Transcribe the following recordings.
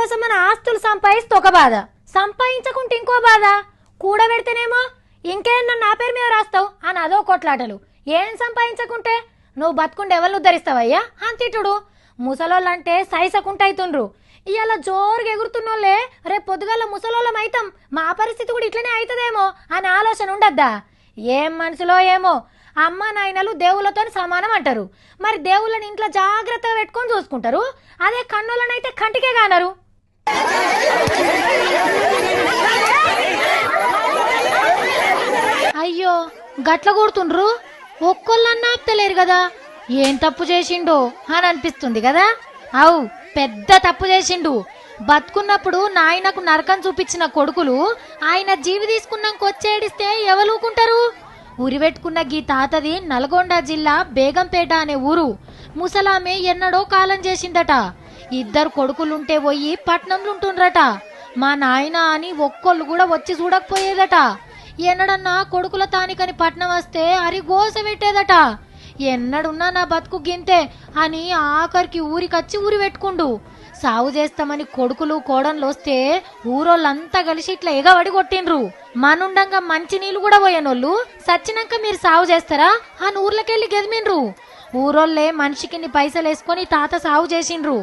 కోసం మన ఆస్తులు సంపాదిస్తే ఒక బాధ, సంపాదించకుంటే ఇంకో బాధ. కూడబెడితేనేమో ఇంకేం నా పేరు మీద రాస్తావు అని అదో కొట్లాటలు. ఏం సంపాదించకుంటే నువ్వు బతుకుంటే ఎవరిని ఉద్ధరిస్తావయ్యా అంతిటుడు. ముసలోళ్ళంటే సైసకుంటైతుండ్రు. ఇవాళ జోరుగా ఎగురుతున్నోళ్ళే రేపు పొద్దుగాల ముసలోళ్ళం అయితాం, మా పరిస్థితి కూడా ఇట్లనే అవుతుందేమో అని ఆలోచన ఉండద్దా? ఏం మనసులో ఏమో. అమ్మ నాయనలు దేవుళ్ళతో సమానం అంటారు. మరి దేవుళ్ళని ఇంట్లో జాగ్రత్తగా పెట్టుకొని చూసుకుంటారు. అదే కన్నులనైతే కంటికే కానరు. అయ్యో గట్ల కొడుతుండ్రు. ఒక్కొల్లన్నా ఆపుతలేరు కదా. ఏం తప్పు చేసిండో అని అనిపిస్తుంది కదా. అవు పెద్ద తప్పు చేసిండు. బతుకున్నప్పుడు నాయనకు నరకం చూపించిన కొడుకులు ఆయన జీవి తీసుకున్నాక వచ్చేడిస్తే ఎవరుకుంటారు? ఉరి పెట్టుకున్న గీ తాతది నల్గొండ జిల్లా బేగంపేట అనే ఊరు. ముసలామె ఎన్నడో కాలం చేసిందట. ఇద్దరు కొడుకులుంటే పోయి పట్నంలో ఉంటుండ్రట. మా నాయన అని ఒక్కొళ్ళు కూడా వచ్చి చూడకపోయేదట. ఎన్నడన్నా కొడుకుల తానికని పట్నం వస్తే అరి గోస పెట్టేదట. ఎన్నడున్నా నా బతుకు గింతే అని ఆఖరికి ఊరికొచ్చి ఊరి పెట్టుకుండు. సాగు చేస్తామని కొడుకులు కోడన్లు వస్తే ఊరోళ్ళంతా కలిసి ఇట్లా ఎగబడి కొట్టిండ్రు. మనుండంగా మంచి నీళ్లు కూడా పోయానోళ్ళు సచ్చినాక మీరు సాగు చేస్తారా అని ఊర్లకెళ్ళి గెదిమిండ్రు. ఊరోళ్ళే మనిషికి పైసలు వేసుకొని తాత సాగు చేసిండ్రు.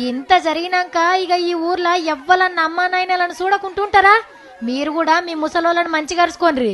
ఇంత జరిగినాక ఇక ఈ ఊర్లో ఎవ్వలన్న అమ్మా నాయనలను చూడకుంటుంటారా? మీరు కూడా మీ ముసలోళ్ళని మంచిగా అరుచుకోండి.